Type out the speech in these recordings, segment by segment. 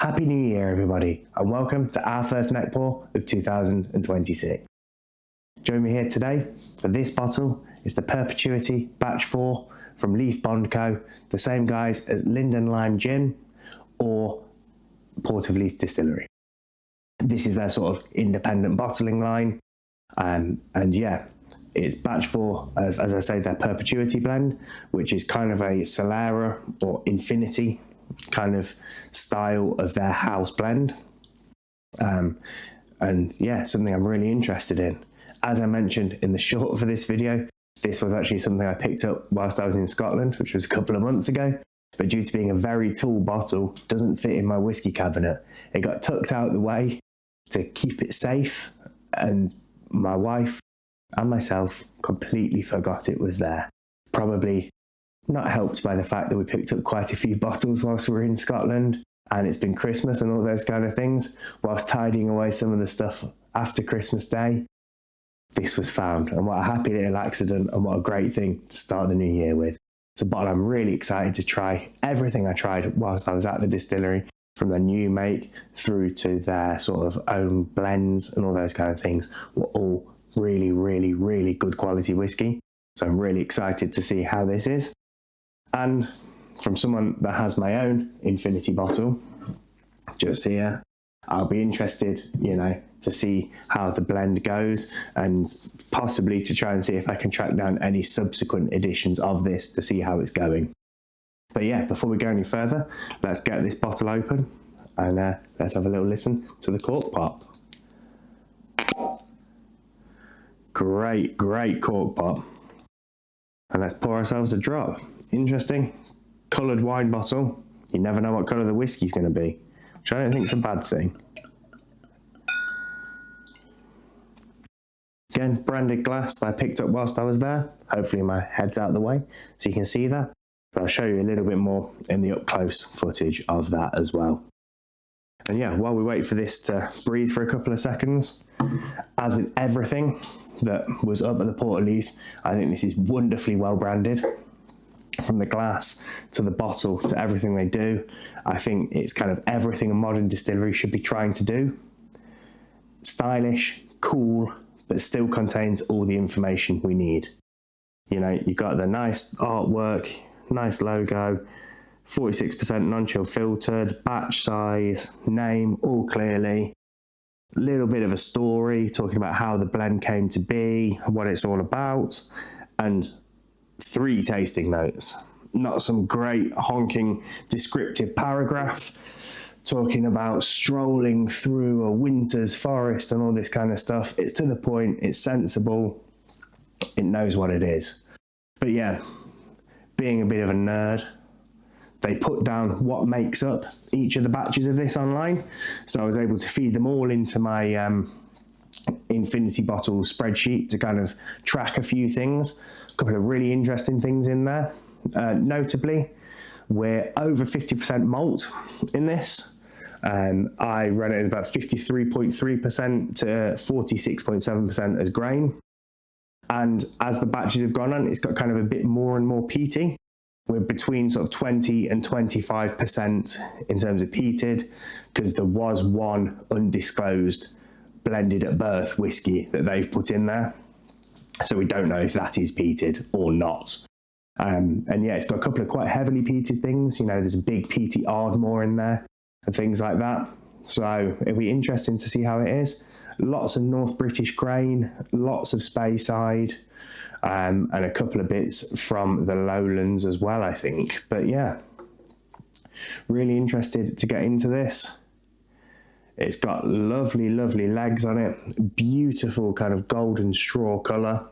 Happy New Year, everybody, and welcome to our first Neckpour of 2026. Join me here today for this bottle. It's the Perpetuity Batch 4 from Leith Bond Co., the same guys as Linden Lime Gin or Port of Leith Distillery. This is their sort of independent bottling line, and yeah, it's batch 4 of, as I say, their Perpetuity blend, which is kind of a Solera or Infinity kind of style of their house blend. And yeah, something I'm really interested in. As I mentioned in the short for this video, this was actually something I picked up whilst I was in Scotland, which was a couple of months ago. But due to being a very tall bottle, doesn't fit in my whiskey cabinet. It got tucked out the way to keep it safe, and my wife and myself completely forgot it was there. Probably not helped by the fact that we picked up quite a few bottles whilst we were in Scotland, and it's been Christmas and all those kind of things. Whilst tidying away some of the stuff after Christmas Day, this was found, and what a happy little accident, and what a great thing to start the new year with. It's a bottle I'm really excited to try. Everything I tried whilst I was at the distillery, from their new make through to their sort of own blends and all those kind of things, were all really, really, really good quality whiskey. So I'm really excited to see how this is. And from someone that has my own Infinity bottle just here, I'll be interested, to see how the blend goes, and possibly to try and see if I can track down any subsequent editions of this to see how it's going. But yeah, before we go any further, let's get this bottle open and let's have a little listen to the cork pop. Great cork pop. And let's pour ourselves a drop. Interesting coloured wine bottle. You never know what colour the whiskey's going to be, which I don't think is a bad thing. Again, branded glass that I picked up whilst I was there. Hopefully my head's out of the way so you can see that. But I'll show you a little bit more in the up close footage of that as well. And yeah, while we wait for this to breathe for a couple of seconds, as with everything that was up at the Port of Leith, I think this is wonderfully well branded. From the glass to the bottle to everything they do, I think it's kind of everything a modern distillery should be trying to do. Stylish, cool, but still contains all the information we need. You've got the nice artwork, nice logo, 46% non-chill filtered, batch size, name, all clearly. A little bit of a story talking about how the blend came to be, what it's all about, and 3 tasting notes. Not some great honking descriptive paragraph talking about strolling through a winter's forest and all this kind of stuff. It's to the point, it's sensible, it knows what it is. But yeah, being a bit of a nerd, they put down what makes up each of the batches of this online. So I was able to feed them all into my Infinity bottle spreadsheet to kind of track a few things. A couple of really interesting things in there. Notably, we're over 50% malt in this. I run it at about 53.3% to 46.7% as grain. And as the batches have gone on, it's got kind of a bit more and more peaty. We're between sort of 20 and 25% in terms of peated, because there was one undisclosed blended at birth whiskey that they've put in there. So we don't know if that is peated or not. And yeah, it's got a couple of quite heavily peated things. There's a big peaty Ardmore in there and things like that. So it'll be interesting to see how it is. Lots of North British grain, lots of Speyside, and a couple of bits from the Lowlands as well, I think. But yeah, really interested to get into this. It's got lovely legs on it. Beautiful kind of golden straw colour.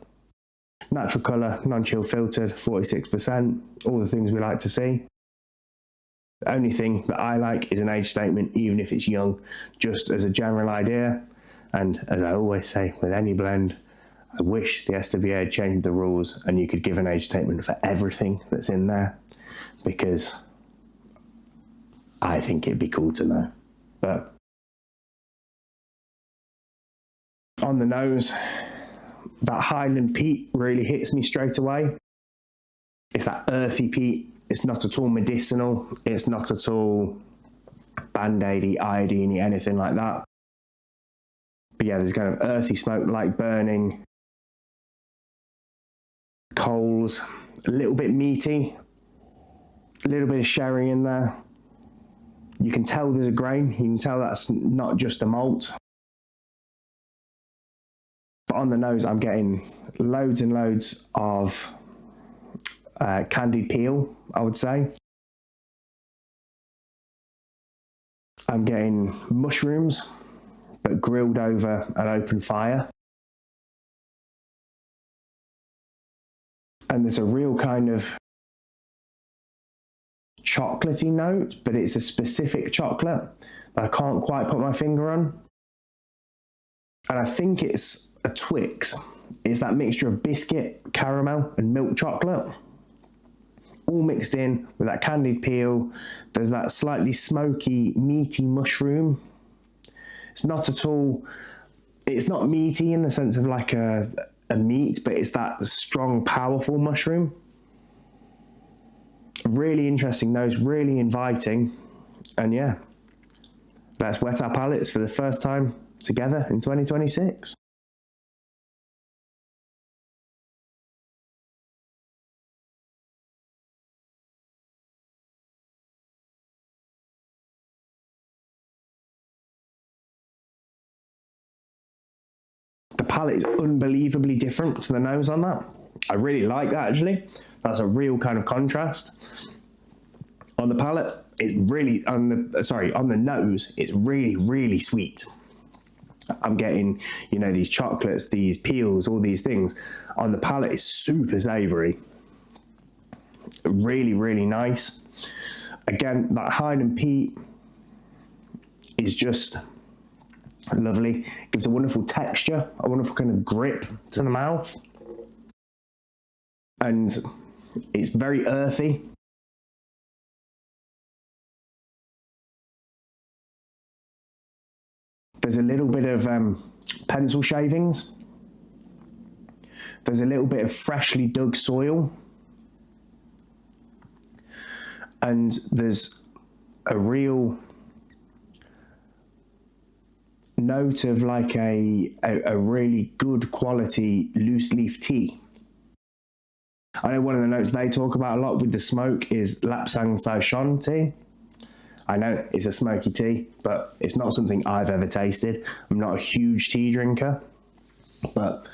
Natural colour, non-chill filtered, 46%. All the things we like to see. The only thing that I like is an age statement, even if it's young, just as a general idea. And as I always say with any blend, I wish the SWA had changed the rules and you could give an age statement for everything that's in there, because I think it'd be cool to know. But on the nose, that Highland peat really hits me straight away. It's that earthy peat. It's not at all medicinal. It's not at all band-aidy, iodine-y, anything like that. But yeah, there's kind of earthy smoke, like burning coals, a little bit meaty, a little bit of sherry in there. You can tell there's a grain. You can tell that's not just a malt. But on the nose, I'm getting loads and loads of candied peel, I would say. I'm getting mushrooms, but grilled over an open fire. And there's a real kind of chocolatey note, but it's a specific chocolate that I can't quite put my finger on. And I think it's a Twix. It's that mixture of biscuit, caramel, and milk chocolate, all mixed in with that candied peel. There's that slightly smoky, meaty mushroom. It's not at all, it's not meaty in the sense of like a meat, but it's that strong, powerful mushroom. Really interesting nose, really inviting. And yeah, let's wet our palates for the first time together in 2026. The palate is unbelievably different to the nose on that. I really like that, actually. That's a real kind of contrast. On the palate, it's really, on the nose, it's really, really sweet. I'm getting, you know, these chocolates, these peels, all these things. On the palate, it's super savory. Really, really nice. Again, that Highland peat is just lovely. Gives a wonderful texture, a wonderful kind of grip to the mouth. And it's very earthy. There's a little bit of pencil shavings. There's a little bit of freshly dug soil. And there's a real note of like a really good quality loose leaf tea. I know one of the notes they talk about a lot with the smoke is Lapsang Saishon tea. I know it's a smoky tea, but it's not something I've ever tasted. I'm not a huge tea drinker, but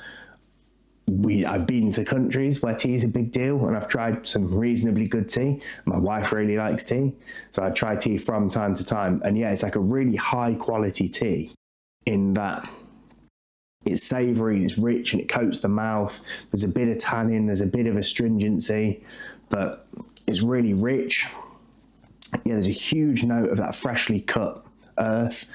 I've been to countries where tea is a big deal, and I've tried some reasonably good tea. My wife really likes tea, so I try tea from time to time. And yeah, it's like a really high quality tea in that it's savoury, it's rich, and it coats the mouth. There's a bit of tannin, there's a bit of astringency, but it's really rich. Yeah, there's a huge note of that freshly cut earth,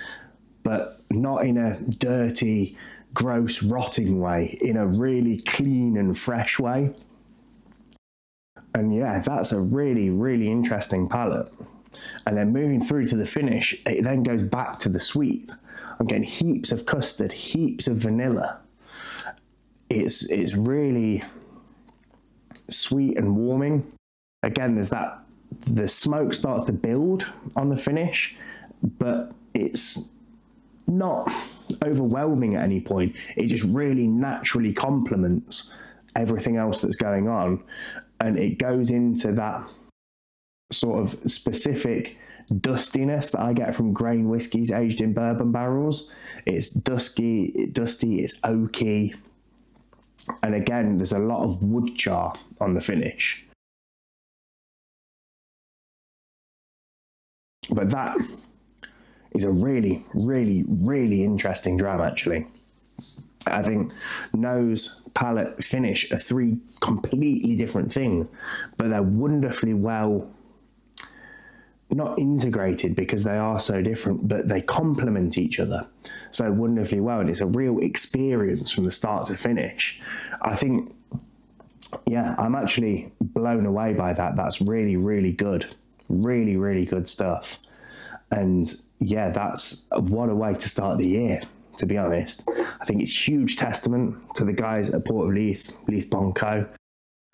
but not in a dirty, gross, rotting way, in a really clean and fresh way. And yeah, that's a really, really interesting palate. And then moving through to the finish, it then goes back to the sweet. I'm getting heaps of custard, heaps of vanilla. It's really sweet and warming. Again, there's that, the smoke starts to build on the finish, but it's not overwhelming at any point. It just really naturally complements everything else that's going on. And it goes into that sort of specific dustiness that I get from grain whiskies aged in bourbon barrels. It's dusty, it's oaky. And again, there's a lot of wood char on the finish. But that is a really, really, really interesting dram, actually. I think nose, palate, finish are three completely different things, but they're wonderfully well, not integrated because they are so different, but they complement each other so wonderfully well. And it's a real experience from the start to finish. I think, yeah, I'm actually blown away by that. That's really, really good. Really, really good stuff. And yeah, that's what a way to start the year, to be honest. I think it's huge testament to the guys at Port of Leith Bond Co,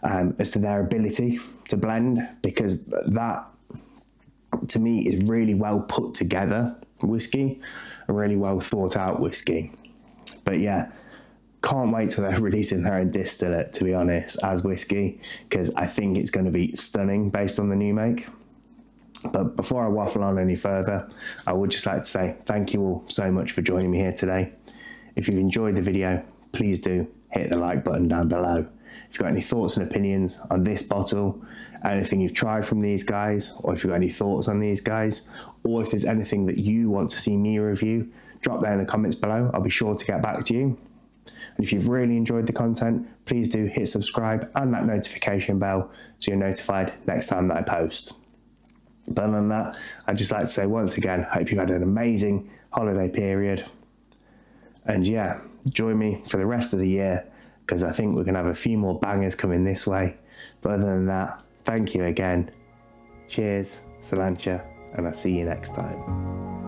as to their ability to blend, because that to me, is really well put together whiskey, a really well thought out whiskey. But yeah, can't wait till they're releasing their own distillate, to be honest, as whiskey, because I think it's going to be stunning based on the new make. But before I waffle on any further, I would just like to say thank you all so much for joining me here today. If you've enjoyed the video, please do hit the like button down below. If you've got any thoughts and opinions on this bottle, anything you've tried from these guys, or if you've got any thoughts on these guys, or if there's anything that you want to see me review, drop that in the comments below. I'll be sure to get back to you. And if you've really enjoyed the content, please do hit subscribe and that notification bell so you're notified next time that I post. But other than that, I'd just like to say once again, hope you've had an amazing holiday period. And yeah, join me for the rest of the year, because I think we're going to have a few more bangers coming this way. But other than that, thank you again. Cheers, Salancha, and I'll see you next time.